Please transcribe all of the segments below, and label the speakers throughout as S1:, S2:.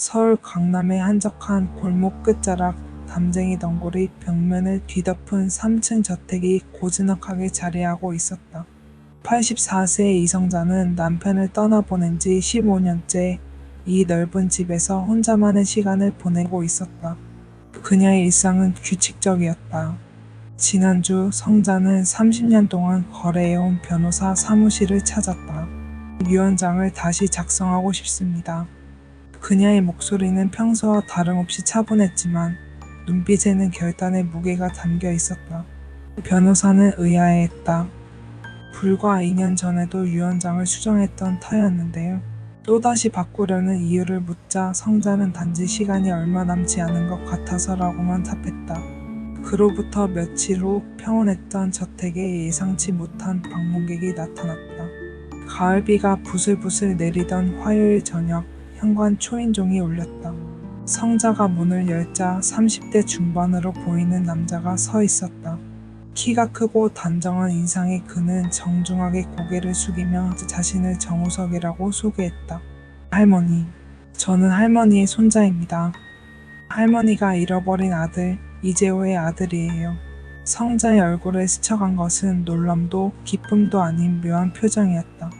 S1: 서울 강남의 한적한 골목 끝자락 담쟁이 덩굴이 벽면을 뒤덮은 3층 저택이 고즈넉하게 자리하고 있었다. 84세의 이성자는 남편을 떠나보낸 지 15년째 이 넓은 집에서 혼자만의 시간을 보내고 있었다. 그녀의 일상은 규칙적이었다. 지난주 성자는 30년 동안 거래해온 변호사 사무실을 찾았다. 유언장을 다시 작성하고 싶습니다. 그녀의 목소리는 평소와 다름없이 차분했지만 눈빛에는 결단의 무게가 담겨 있었다. 변호사는 의아해했다. 불과 2년 전에도 유언장을 수정했던 터였는데요. 또다시 바꾸려는 이유를 묻자 성자는 단지 시간이 얼마 남지 않은 것 같아서라고만 답했다. 그로부터 며칠 후 평온했던 저택에 예상치 못한 방문객이 나타났다. 가을비가 부슬부슬 내리던 화요일 저녁, 현관 초인종이 울렸다. 성자가 문을 열자 30대 중반으로 보이는 남자가 서 있었다. 키가 크고 단정한 인상의 그는 정중하게 고개를 숙이며 자신을 정우석이라고 소개했다. 할머니, 저는 할머니의 손자입니다. 할머니가 잃어버린 아들, 이재호의 아들이에요. 성자의 얼굴에 스쳐간 것은 놀람도 기쁨도 아닌 묘한 표정이었다.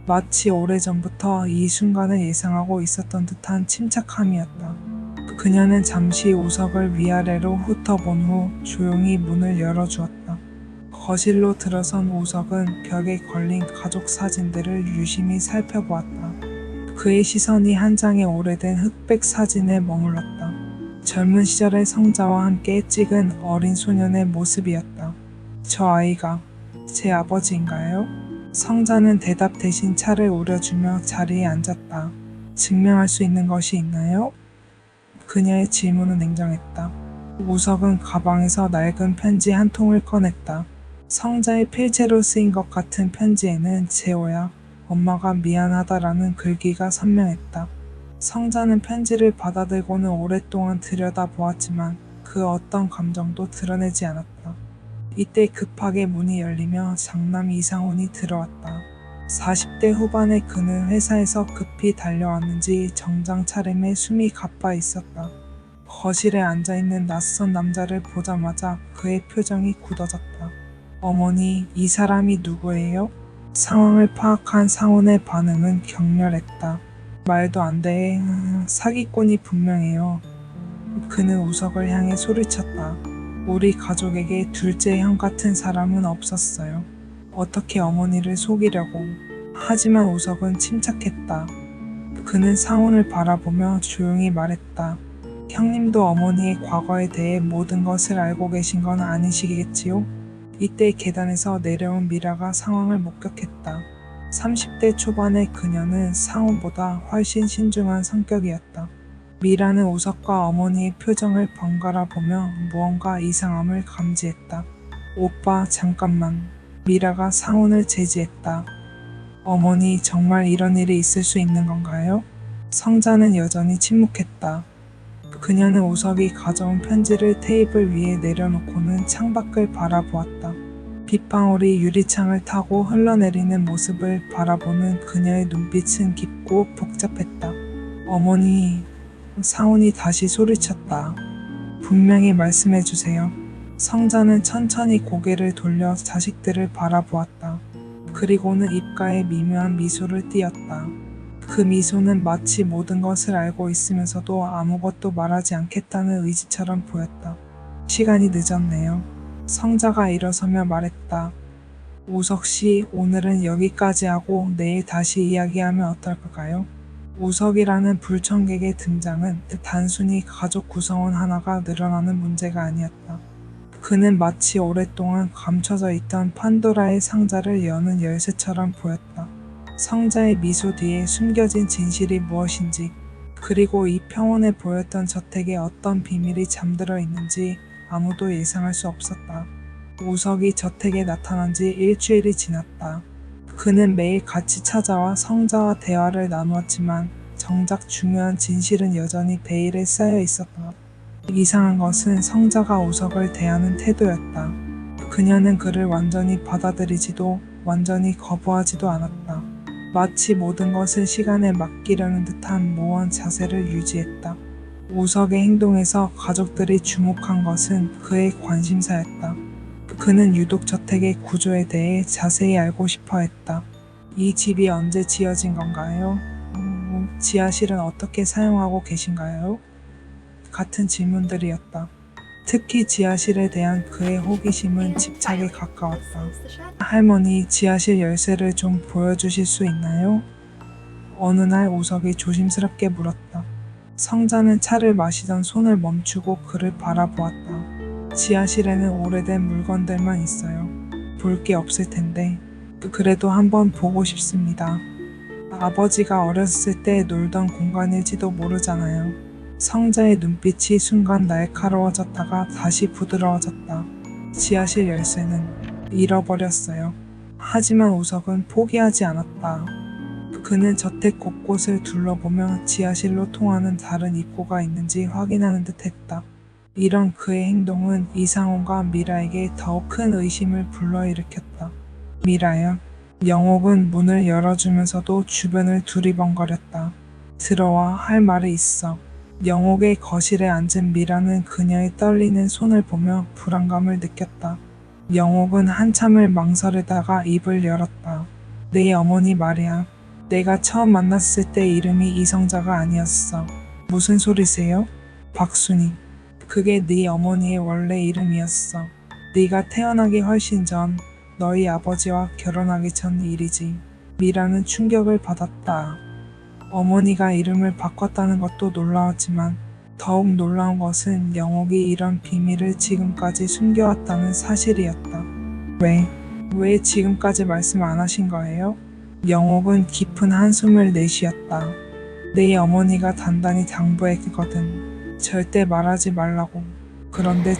S1: 마치 오래전부터 이 순간을 예상하고 있었던 듯한 침착함이었다. 그녀는 잠시 우석을 위아래로 훑어본 후 조용히 문을 열어주었다. 거실로 들어선 우석은 벽에 걸린 가족 사진들을 유심히 살펴보았다. 그의 시선이 한 장의 오래된 흑백 사진에 머물렀다. 젊은 시절의 성자와 함께 찍은 어린 소년의 모습이었다. 저 아이가 제 아버지인가요? 성자는 대답 대신 차를 우려주며 자리에 앉았다. 증명할 수 있는 것이 있나요? 그녀의 질문은 냉정했다. 우석은 가방에서 낡은 편지 한 통을 꺼냈다. 성자의 필체로 쓰인 것 같은 편지에는 재호야, 엄마가 미안하다라는 글귀가 선명했다. 성자는 편지를 받아들고는 오랫동안 들여다보았지만 그 어떤 감정도 드러내지 않았다. 이때 급하게 문이 열리며 장남 이상훈이 들어왔다. 40대 후반의 그는 회사에서 급히 달려왔는지 정장 차림에 숨이 가빠 있었다. 거실에 앉아있는 낯선 남자를 보자마자 그의 표정이 굳어졌다. 어머니, 이 사람이 누구예요? 상황을 파악한 상훈의 반응은 격렬했다. 말도 안 돼. 사기꾼이 분명해요. 그는 우석을 향해 소리쳤다. 우리 가족에게 둘째 형 같은 사람은 없었어요. 어떻게 어머니를 속이려고. 하지만 우석은 침착했다. 그는 상훈을 바라보며 조용히 말했다. 형님도 어머니의 과거에 대해 모든 것을 알고 계신 건 아니시겠지요? 이때 계단에서 내려온 미라가 상황을 목격했다. 30대 초반의 그녀는 상훈보다 훨씬 신중한 성격이었다. 미라는 우석과 어머니의 표정을 번갈아 보며 무언가 이상함을 감지했다. 오빠, 잠깐만. 미라가 상훈을 제지했다. 어머니, 정말 이런 일이 있을 수 있는 건가요? 성자는 여전히 침묵했다. 그녀는 우석이 가져온 편지를 테이블 위에 내려놓고는 창밖을 바라보았다. 빗방울이 유리창을 타고 흘러내리는 모습을 바라보는 그녀의 눈빛은 깊고 복잡했다. 어머니, 상훈이 다시 소리쳤다. 분명히 말씀해주세요. 성자는 천천히 고개를 돌려 자식들을 바라보았다. 그리고는 입가에 미묘한 미소를 띄었다. 그 미소는 마치 모든 것을 알고 있으면서도 아무것도 말하지 않겠다는 의지처럼 보였다. 시간이 늦었네요. 성자가 일어서며 말했다. 우석 씨, 오늘은 여기까지 하고 내일 다시 이야기하면 어떨까요? 우석이라는 불청객의 등장은 단순히 가족 구성원 하나가 늘어나는 문제가 아니었다. 그는 마치 오랫동안 감춰져 있던 판도라의 상자를 여는 열쇠처럼 보였다. 성자의 미소 뒤에 숨겨진 진실이 무엇인지, 그리고 이 평온해 보였던 저택에 어떤 비밀이 잠들어 있는지 아무도 예상할 수 없었다. 우석이 저택에 나타난 지 일주일이 지났다. 그는 매일 같이 찾아와 성자와 대화를 나누었지만 정작 중요한 진실은 여전히 베일에 쌓여 있었다. 이상한 것은 성자가 우석을 대하는 태도였다. 그녀는 그를 완전히 받아들이지도 완전히 거부하지도 않았다. 마치 모든 것을 시간에 맡기려는 듯한 모호한 자세를 유지했다. 우석의 행동에서 가족들이 주목한 것은 그의 관심사였다. 그는 유독 저택의 구조에 대해 자세히 알고 싶어 했다. 이 집이 언제 지어진 건가요? 지하실은 어떻게 사용하고 계신가요? 같은 질문들이었다. 특히 지하실에 대한 그의 호기심은 집착에 가까웠다. 할머니, 지하실 열쇠를 좀 보여주실 수 있나요? 어느 날 우석이 조심스럽게 물었다. 성자는 차를 마시던 손을 멈추고 그를 바라보았다. 지하실에는 오래된 물건들만 있어요. 볼 게 없을 텐데. 그래도 한번 보고 싶습니다. 아버지가 어렸을 때 놀던 공간일지도 모르잖아요. 성자의 눈빛이 순간 날카로워졌다가 다시 부드러워졌다. 지하실 열쇠는 잃어버렸어요. 하지만 우석은 포기하지 않았다. 그는 저택 곳곳을 둘러보며 지하실로 통하는 다른 입구가 있는지 확인하는 듯 했다. 이런 그의 행동은 이상훈과 미라에게 더욱 큰 의심을 불러일으켰다. 미라야. 영옥은 문을 열어주면서도 주변을 두리번거렸다. 들어와, 할 말이 있어. 영옥의 거실에 앉은 미라는 그녀의 떨리는 손을 보며 불안감을 느꼈다. 영옥은 한참을 망설이다가 입을 열었다. 내 어머니 말이야. 내가 처음 만났을 때 이름이 이성자가 아니었어. 무슨 소리세요? 박순희. 그게 네 어머니의 원래 이름이었어. 네가 태어나기 훨씬 전 너희 아버지와 결혼하기 전 일이지. 미라는 충격을 받았다. 어머니가 이름을 바꿨다는 것도 놀라웠지만 더욱 놀라운 것은 영옥이 이런 비밀을 지금까지 숨겨왔다는 사실이었다. 왜 지금까지 말씀 안 하신 거예요? 영옥은 깊은 한숨을 내쉬었다. 내 어머니가 단단히 당부했거든. 절대 말하지 말라고. 그런데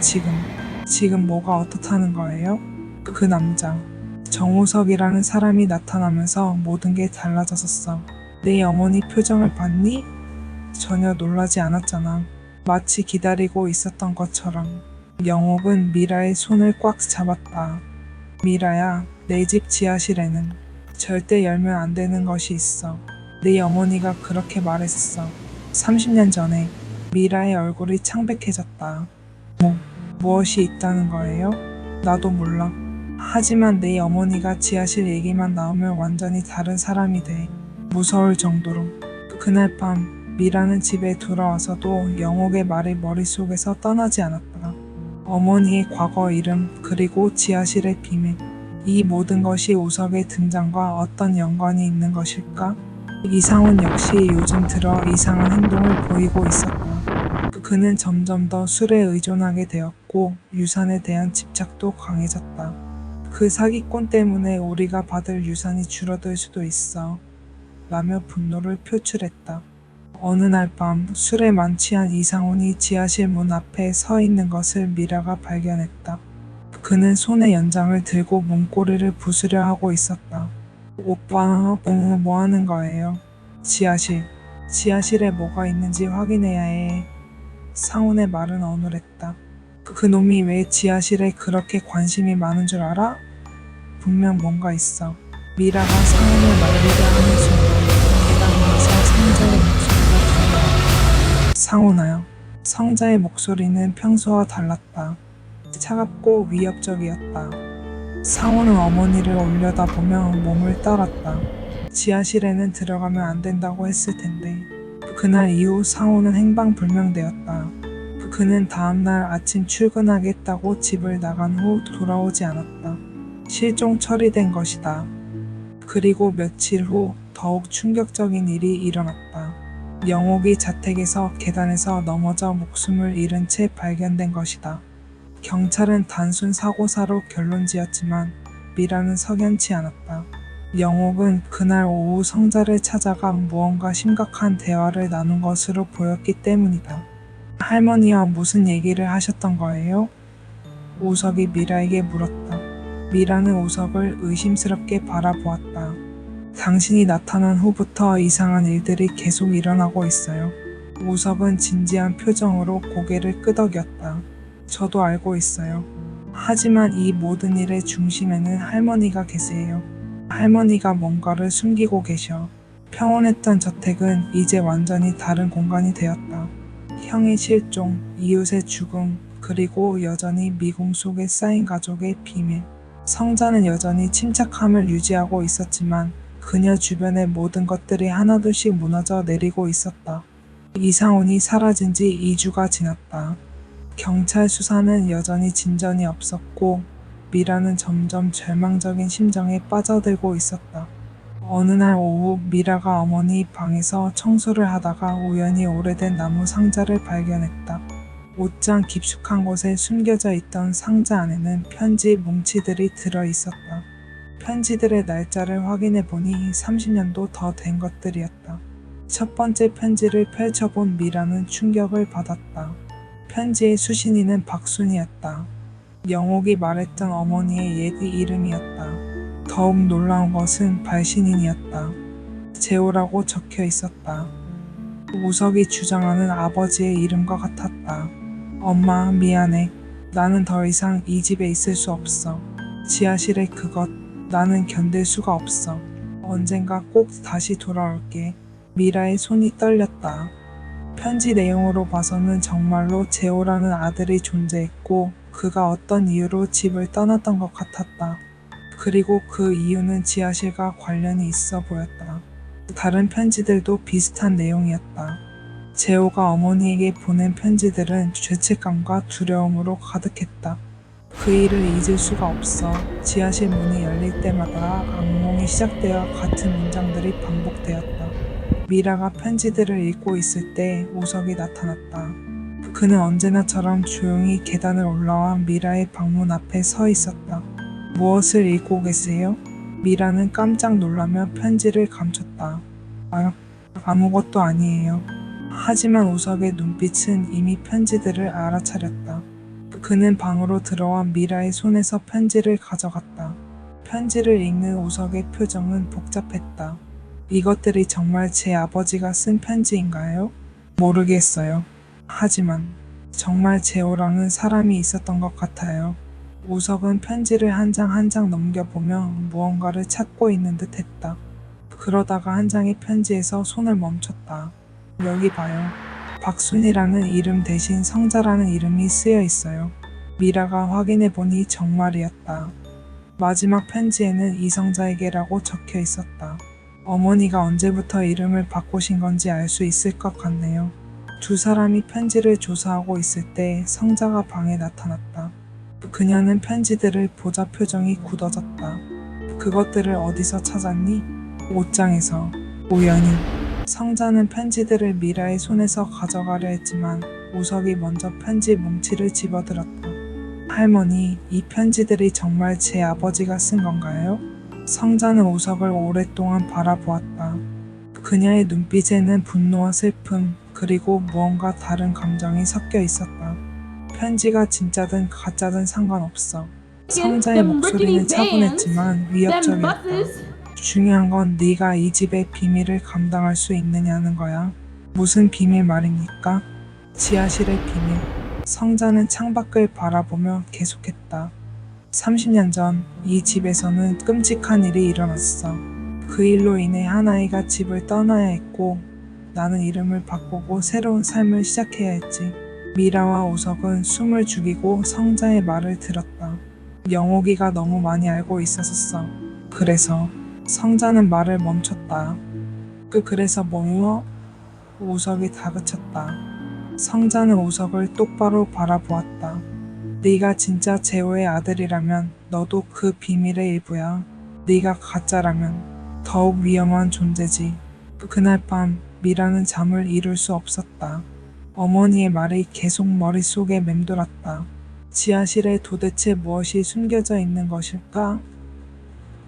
S1: 지금 뭐가 어떻다는 거예요? 그 남자, 정우석이라는 사람이 나타나면서 모든 게 달라졌었어. 내 어머니 표정을 봤니? 전혀 놀라지 않았잖아. 마치 기다리고 있었던 것처럼. 영옥은 미라의 손을 꽉 잡았다. 미라야, 내 집 지하실에는 절대 열면 안 되는 것이 있어. 내 어머니가 그렇게 말했어. 30년 전에. 미라의 얼굴이 창백해졌다. 무엇이 있다는 거예요? 나도 몰라. 하지만 내 어머니가 지하실 얘기만 나오면 완전히 다른 사람이 돼. 무서울 정도로. 그날 밤 미라는 집에 돌아와서도 영옥의 말이 머릿속에서 떠나지 않았다. 어머니의 과거 이름 그리고 지하실의 비밀. 이 모든 것이 우석의 등장과 어떤 연관이 있는 것일까? 이상훈 역시 요즘 들어 이상한 행동을 보이고 있었다. 그는 점점 더 술에 의존하게 되었고 유산에 대한 집착도 강해졌다. 그 사기꾼 때문에 우리가 받을 유산이 줄어들 수도 있어. 라며 분노를 표출했다. 어느 날 밤 술에 만취한 이상훈이 지하실 문 앞에 서 있는 것을 미라가 발견했다. 그는 손에 연장을 들고 문고리를 부수려 하고 있었다. 오빠, 뭐 하는 거예요? 지하실에 뭐가 있는지 확인해야 해. 상훈의 말은 어눌했다. 그놈이 왜 지하실에 그렇게 관심이 많은 줄 알아? 분명 뭔가 있어. 미라가 상훈을 말리려 하는 순간 계단에서 성자의 목소리가 들려왔다. 상훈아요. 성자의 목소리는 평소와 달랐다. 차갑고 위협적이었다. 상훈은 어머니를 올려다보며 몸을 떨었다. 지하실에는 들어가면 안 된다고 했을 텐데. 그날 이후 상훈은 행방불명되었다. 그는 다음날 아침 출근하겠다고 집을 나간 후 돌아오지 않았다. 실종 처리된 것이다. 그리고 며칠 후 더욱 충격적인 일이 일어났다. 영옥이 자택에서 계단에서 넘어져 목숨을 잃은 채 발견된 것이다. 경찰은 단순 사고사로 결론지었지만 미라는 석연치 않았다. 영옥은 그날 오후 성자를 찾아가 무언가 심각한 대화를 나눈 것으로 보였기 때문이다. 할머니와 무슨 얘기를 하셨던 거예요? 우석이 미라에게 물었다. 미라는 우석을 의심스럽게 바라보았다. 당신이 나타난 후부터 이상한 일들이 계속 일어나고 있어요. 우석은 진지한 표정으로 고개를 끄덕였다. 저도 알고 있어요. 하지만 이 모든 일의 중심에는 할머니가 계세요. 할머니가 뭔가를 숨기고 계셔. 평온했던 저택은 이제 완전히 다른 공간이 되었다. 형의 실종, 이웃의 죽음, 그리고 여전히 미궁 속에 쌓인 가족의 비밀. 성자는 여전히 침착함을 유지하고 있었지만 그녀 주변의 모든 것들이 하나둘씩 무너져 내리고 있었다. 이상훈이 사라진 지 2주가 지났다. 경찰 수사는 여전히 진전이 없었고 미라는 점점 절망적인 심정에 빠져들고 있었다. 어느 날 오후 미라가 어머니 방에서 청소를 하다가 우연히 오래된 나무 상자를 발견했다. 옷장 깊숙한 곳에 숨겨져 있던 상자 안에는 편지 뭉치들이 들어 있었다. 편지들의 날짜를 확인해 보니 30년도 더 된 것들이었다. 첫 번째 편지를 펼쳐본 미라는 충격을 받았다. 편지의 수신인은 박순이었다. 영옥이 말했던 어머니의 옛 이름이었다. 더욱 놀라운 것은 발신인이었다. 재호라고 적혀 있었다. 우석이 주장하는 아버지의 이름과 같았다. 엄마, 미안해. 나는 더 이상 이 집에 있을 수 없어. 지하실의 그것, 나는 견딜 수가 없어. 언젠가 꼭 다시 돌아올게. 미라의 손이 떨렸다. 편지 내용으로 봐서는 정말로 재호라는 아들이 존재했고 그가 어떤 이유로 집을 떠났던 것 같았다. 그리고 그 이유는 지하실과 관련이 있어 보였다. 다른 편지들도 비슷한 내용이었다. 재호가 어머니에게 보낸 편지들은 죄책감과 두려움으로 가득했다. 그 일을 잊을 수가 없어. 지하실 문이 열릴 때마다 악몽이 시작되어 같은 문장들이 반복되었다. 미라가 편지들을 읽고 있을 때 우석이 나타났다. 그는 언제나처럼 조용히 계단을 올라와 미라의 방문 앞에 서 있었다. 무엇을 읽고 계세요? 미라는 깜짝 놀라며 편지를 감췄다. 아무것도 아니에요. 하지만 우석의 눈빛은 이미 편지들을 알아차렸다. 그는 방으로 들어와 미라의 손에서 편지를 가져갔다. 편지를 읽는 우석의 표정은 복잡했다. 이것들이 정말 제 아버지가 쓴 편지인가요? 모르겠어요. 하지만 정말 재호라는 사람이 있었던 것 같아요. 우석은 편지를 한 장 한 장 넘겨보며 무언가를 찾고 있는 듯 했다. 그러다가 한 장의 편지에서 손을 멈췄다. 여기 봐요. 박순이라는 이름 대신 성자라는 이름이 쓰여 있어요. 미라가 확인해 보니 정말이었다. 마지막 편지에는 이성자에게라고 적혀 있었다. 어머니가 언제부터 이름을 바꾸신 건지 알 수 있을 것 같네요. 두 사람이 편지를 조사하고 있을 때 성자가 방에 나타났다. 그녀는 편지들을 보자 표정이 굳어졌다. 그것들을 어디서 찾았니? 옷장에서. 우연히. 성자는 편지들을 미라의 손에서 가져가려 했지만 우석이 먼저 편지 뭉치를 집어들었다. 할머니, 이 편지들이 정말 제 아버지가 쓴 건가요? 성자는 우석을 오랫동안 바라보았다. 그녀의 눈빛에는 분노와 슬픔, 그리고 무언가 다른 감정이 섞여 있었다. 편지가 진짜든 가짜든 상관없어. 성자의 목소리는 차분했지만 위협적이었다. 중요한 건 네가 이 집의 비밀을 감당할 수 있느냐는 거야. 무슨 비밀 말입니까? 지하실의 비밀. 성자는 창밖을 바라보며 계속했다. 30년 전 이 집에서는 끔찍한 일이 일어났어. 그 일로 인해 한 아이가 집을 떠나야 했고 나는 이름을 바꾸고 새로운 삶을 시작해야 했지. 미라와 우석은 숨을 죽이고 성자의 말을 들었다. 영옥이가 너무 많이 알고 있었어. 그래서 성자는 말을 멈췄다. 그래서 뭐요? 우석이 다그쳤다. 성자는 우석을 똑바로 바라보았다. 네가 진짜 재호의 아들이라면 너도 그 비밀의 일부야. 네가 가짜라면 더욱 위험한 존재지. 그날 밤 미라는 잠을 이룰 수 없었다. 어머니의 말이 계속 머릿속에 맴돌았다. 지하실에 도대체 무엇이 숨겨져 있는 것일까?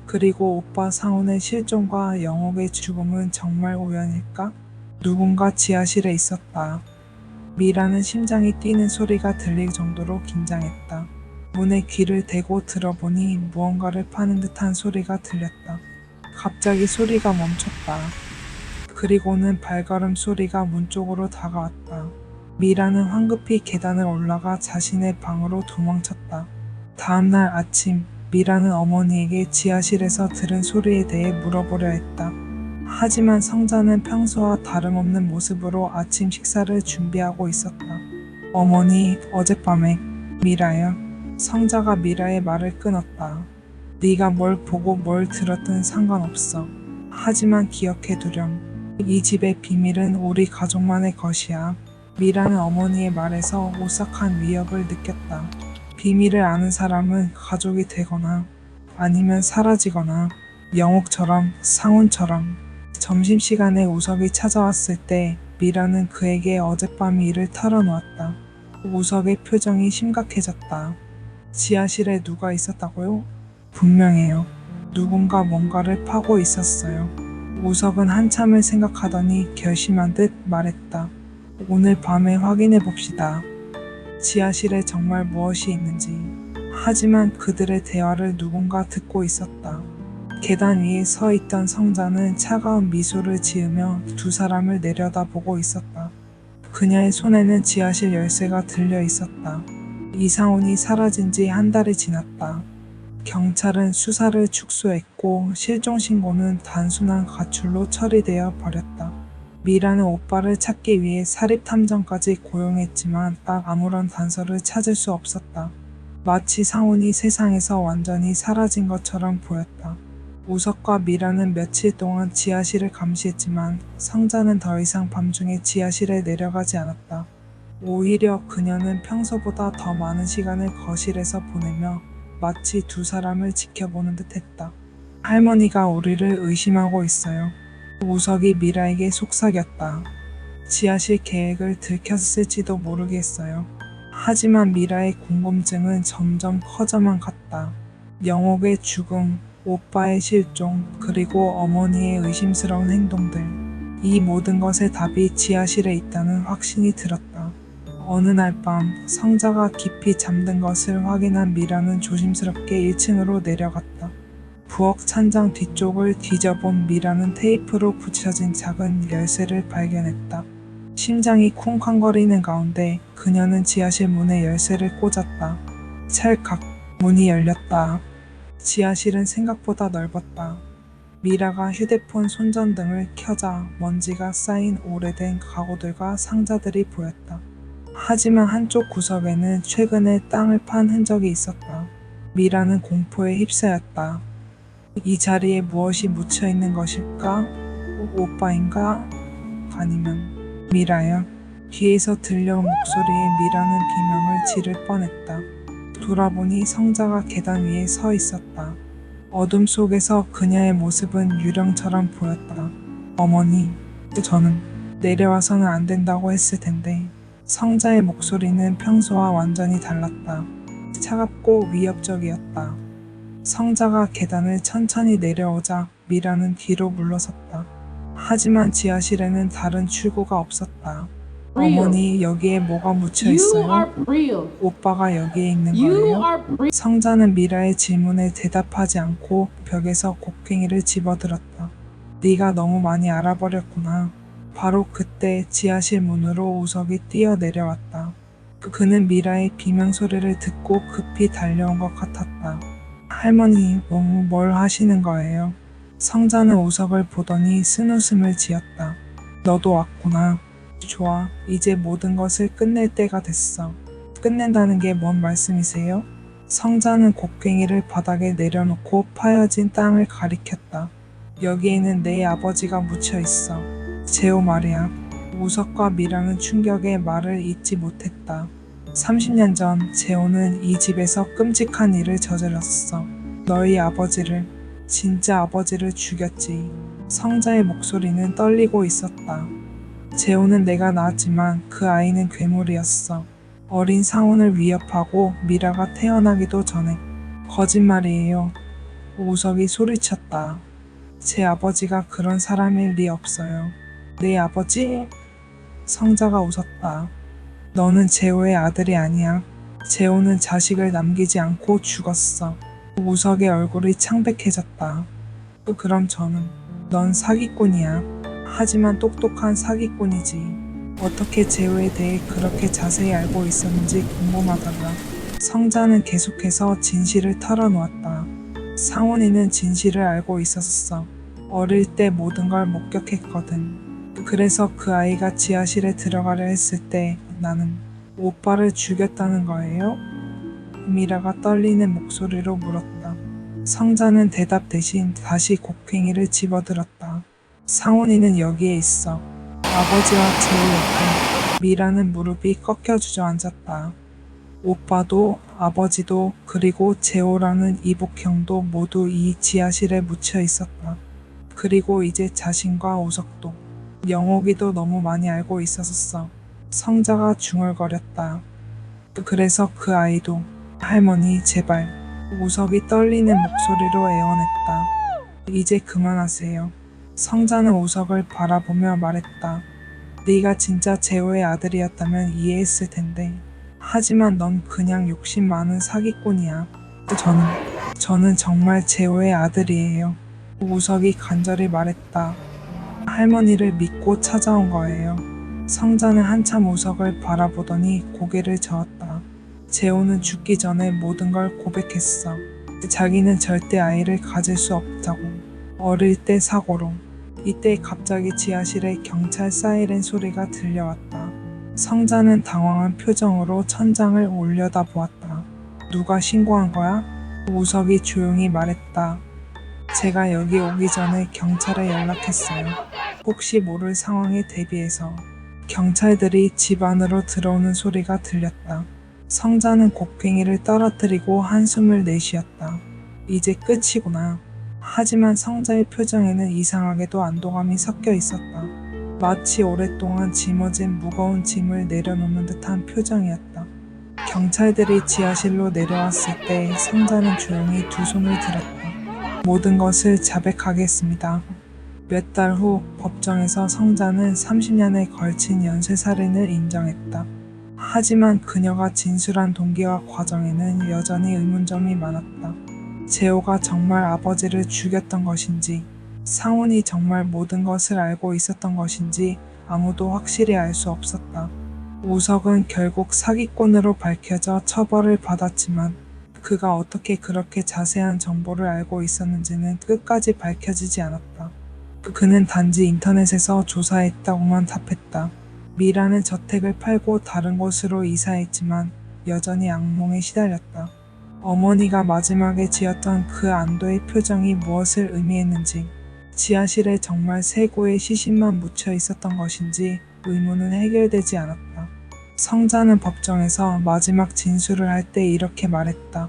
S1: 그리고 오빠 상훈의 실종과 영옥의 죽음은 정말 우연일까? 누군가 지하실에 있었다. 미라는 심장이 뛰는 소리가 들릴 정도로 긴장했다. 문에 귀를 대고 들어보니 무언가를 파는 듯한 소리가 들렸다. 갑자기 소리가 멈췄다. 그리고는 발걸음 소리가 문 쪽으로 다가왔다. 미라는 황급히 계단을 올라가 자신의 방으로 도망쳤다. 다음날 아침 미라는 어머니에게 지하실에서 들은 소리에 대해 물어보려 했다. 하지만 성자는 평소와 다름없는 모습으로 아침 식사를 준비하고 있었다. 어머니, 어젯밤에 미라야. 성자가 미라의 말을 끊었다. 네가 뭘 보고 뭘 들었든 상관없어. 하지만 기억해두렴. 이 집의 비밀은 우리 가족만의 것이야. 미라는 어머니의 말에서 오싹한 위협을 느꼈다. 비밀을 아는 사람은 가족이 되거나 아니면 사라지거나 영옥처럼 상훈처럼. 점심시간에 우석이 찾아왔을 때 미라는 그에게 어젯밤 일을 털어놓았다. 우석의 표정이 심각해졌다. 지하실에 누가 있었다고요? 분명해요. 누군가 뭔가를 파고 있었어요. 우석은 한참을 생각하더니 결심한 듯 말했다. 오늘 밤에 확인해 봅시다. 지하실에 정말 무엇이 있는지. 하지만 그들의 대화를 누군가 듣고 있었다. 계단 위에 서 있던 성자는 차가운 미소를 지으며 두 사람을 내려다보고 있었다. 그녀의 손에는 지하실 열쇠가 들려 있었다. 이상훈이 사라진 지 한 달이 지났다. 경찰은 수사를 축소했고 실종 신고는 단순한 가출로 처리되어 버렸다. 미라는 오빠를 찾기 위해 사립탐정까지 고용했지만 딱 아무런 단서를 찾을 수 없었다. 마치 상훈이 세상에서 완전히 사라진 것처럼 보였다. 우석과 미라는 며칠 동안 지하실을 감시했지만 성자는 더 이상 밤중에 지하실에 내려가지 않았다. 오히려 그녀는 평소보다 더 많은 시간을 거실에서 보내며 마치 두 사람을 지켜보는 듯 했다. 할머니가 우리를 의심하고 있어요. 우석이 미라에게 속삭였다. 지하실 계획을 들켰을지도 모르겠어요. 하지만 미라의 궁금증은 점점 커져만 갔다. 영옥의 죽음, 오빠의 실종, 그리고 어머니의 의심스러운 행동들. 이 모든 것의 답이 지하실에 있다는 확신이 들었다. 어느 날 밤 성자가 깊이 잠든 것을 확인한 미라는 조심스럽게 1층으로 내려갔다. 부엌 찬장 뒤쪽을 뒤져본 미라는 테이프로 붙여진 작은 열쇠를 발견했다. 심장이 쿵쾅거리는 가운데 그녀는 지하실 문에 열쇠를 꽂았다. 찰칵, 문이 열렸다. 지하실은 생각보다 넓었다. 미라가 휴대폰 손전등을 켜자 먼지가 쌓인 오래된 가구들과 상자들이 보였다. 하지만 한쪽 구석에는 최근에 땅을 판 흔적이 있었다. 미라는 공포에 휩싸였다. 이 자리에 무엇이 묻혀 있는 것일까? 오빠인가? 아니면 미라야? 뒤에서 들려온 목소리에 미라는 비명을 지를 뻔했다. 돌아보니 성자가 계단 위에 서 있었다. 어둠 속에서 그녀의 모습은 유령처럼 보였다. 어머니, 저는 내려와서는 안 된다고 했을 텐데. 성자의 목소리는 평소와 완전히 달랐다. 차갑고 위협적이었다. 성자가 계단을 천천히 내려오자 미라는 뒤로 물러섰다. 하지만 지하실에는 다른 출구가 없었다. 어머니, 여기에 뭐가 묻혀 있어요? 오빠가 여기에 있는 거예요? 성자는 미라의 질문에 대답하지 않고 벽에서 곡괭이를 집어들었다. 네가 너무 많이 알아버렸구나. 바로 그때 지하실 문으로 우석이 뛰어내려왔다. 그는 미라의 비명소리를 듣고 급히 달려온 것 같았다. 할머니, 뭘 하시는 거예요? 성자는 우석을 보더니 쓴웃음을 지었다. 너도 왔구나. 좋아, 이제 모든 것을 끝낼 때가 됐어. 끝낸다는 게 뭔 말씀이세요? 성자는 곡괭이를 바닥에 내려놓고 파여진 땅을 가리켰다. 여기에는 내 아버지가 묻혀 있어. 재호 말이야. 우석과 미라는 충격에 말을 잇지 못했다. 30년 전 재호는 이 집에서 끔찍한 일을 저질렀어. 너희 아버지를, 진짜 아버지를 죽였지. 성자의 목소리는 떨리고 있었다. 재호는 내가 낳았지만 그 아이는 괴물이었어. 어린 상훈을 위협하고 미라가 태어나기도 전에. 거짓말이에요. 우석이 소리쳤다. 제 아버지가 그런 사람일 리 없어요. 내 아버지? 성자가 웃었다. 너는 재호의 아들이 아니야. 재호는 자식을 남기지 않고 죽었어. 우석의 얼굴이 창백해졌다. 그럼 넌 사기꾼이야. 하지만 똑똑한 사기꾼이지. 어떻게 재호에 대해 그렇게 자세히 알고 있었는지 궁금하더라. 성자는 계속해서 진실을 털어놓았다. 상훈이는 진실을 알고 있었어. 어릴 때 모든 걸 목격했거든. 그래서 그 아이가 지하실에 들어가려 했을 때 나는 오빠를 죽였다는 거예요? 미라가 떨리는 목소리로 물었다. 성자는 대답 대신 다시 곡괭이를 집어들었다. 상훈이는 여기에 있어. 아버지와 제호 옆에. 미라는 무릎이 꺾여 주저앉았다. 오빠도 아버지도 그리고 제호라는 이복형도 모두 이 지하실에 묻혀 있었다. 그리고 이제 자신과 우석도, 영옥이도 너무 많이 알고 있었어. 성자가 중얼거렸다. 그래서 그 아이도 할머니 제발. 우석이 떨리는 목소리로 애원했다. 이제 그만하세요. 성자는 우석을 바라보며 말했다. 네가 진짜 제호의 아들이었다면 이해했을 텐데. 하지만 넌 그냥 욕심 많은 사기꾼이야. 저는 정말 제호의 아들이에요. 우석이 간절히 말했다. 할머니를 믿고 찾아온 거예요. 성자는 한참 우석을 바라보더니 고개를 저었다. 제호는 죽기 전에 모든 걸 고백했어. 자기는 절대 아이를 가질 수 없다고. 어릴 때 사고로. 이때 갑자기 지하실에 경찰 사이렌 소리가 들려왔다. 성자는 당황한 표정으로 천장을 올려다보았다. 누가 신고한 거야? 우석이 조용히 말했다. 제가 여기 오기 전에 경찰에 연락했어요. 혹시 모를 상황에 대비해서. 경찰들이 집 안으로 들어오는 소리가 들렸다. 성자는 곡괭이를 떨어뜨리고 한숨을 내쉬었다. 이제 끝이구나. 하지만 성자의 표정에는 이상하게도 안도감이 섞여 있었다. 마치 오랫동안 짊어진 무거운 짐을 내려놓는 듯한 표정이었다. 경찰들이 지하실로 내려왔을 때 성자는 조용히 두 손을 들었다. 모든 것을 자백하겠습니다. 몇 달 후 법정에서 성자는 30년에 걸친 연쇄살인을 인정했다. 하지만 그녀가 진술한 동기와 과정에는 여전히 의문점이 많았다. 제호가 정말 아버지를 죽였던 것인지, 상훈이 정말 모든 것을 알고 있었던 것인지 아무도 확실히 알 수 없었다. 우석은 결국 사기꾼으로 밝혀져 처벌을 받았지만 그가 어떻게 그렇게 자세한 정보를 알고 있었는지는 끝까지 밝혀지지 않았다. 그는 단지 인터넷에서 조사했다고만 답했다. 미라는 저택을 팔고 다른 곳으로 이사했지만 여전히 악몽에 시달렸다. 어머니가 마지막에 지었던 그 안도의 표정이 무엇을 의미했는지, 지하실에 정말 쇠고의 시신만 묻혀 있었던 것인지 의문은 해결되지 않았다. 성자는 법정에서 마지막 진술을 할 때 이렇게 말했다.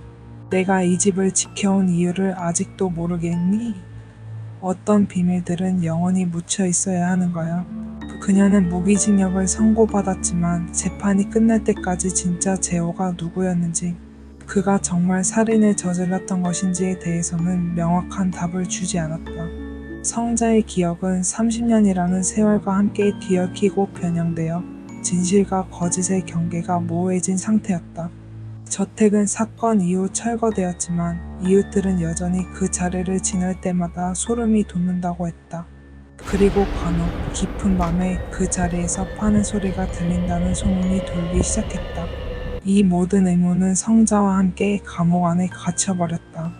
S1: 내가 이 집을 지켜온 이유를 아직도 모르겠니? 어떤 비밀들은 영원히 묻혀 있어야 하는 거야. 그녀는 무기징역을 선고받았지만 재판이 끝날 때까지 진짜 제호가 누구였는지, 그가 정말 살인을 저질렀던 것인지에 대해서는 명확한 답을 주지 않았다. 성자의 기억은 30년이라는 세월과 함께 뒤얽히고 변형되어 진실과 거짓의 경계가 모호해진 상태였다. 저택은 사건 이후 철거되었지만 이웃들은 여전히 그 자리를 지날 때마다 소름이 돋는다고 했다. 그리고 간혹 깊은 밤에 그 자리에서 파는 소리가 들린다는 소문이 돌기 시작했다. 이 모든 의문은 성자와 함께 감옥 안에 갇혀버렸다.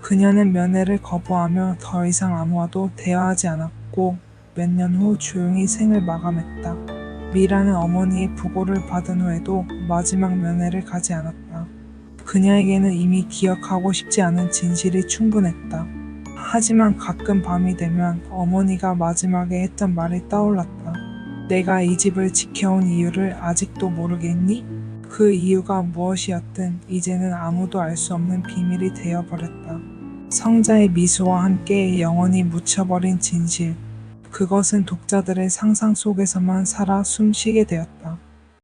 S1: 그녀는 면회를 거부하며 더 이상 아무와도 대화하지 않았고 몇 년 후 조용히 생을 마감했다. 미라는 어머니의 부고를 받은 후에도 마지막 면회를 가지 않았다. 그녀에게는 이미 기억하고 싶지 않은 진실이 충분했다. 하지만 가끔 밤이 되면 어머니가 마지막에 했던 말이 떠올랐다. 내가 이 집을 지켜온 이유를 아직도 모르겠니? 그 이유가 무엇이었든 이제는 아무도 알 수 없는 비밀이 되어버렸다. 성자의 미소와 함께 영원히 묻혀버린 진실. 그것은 독자들의 상상 속에서만 살아 숨쉬게 되었다.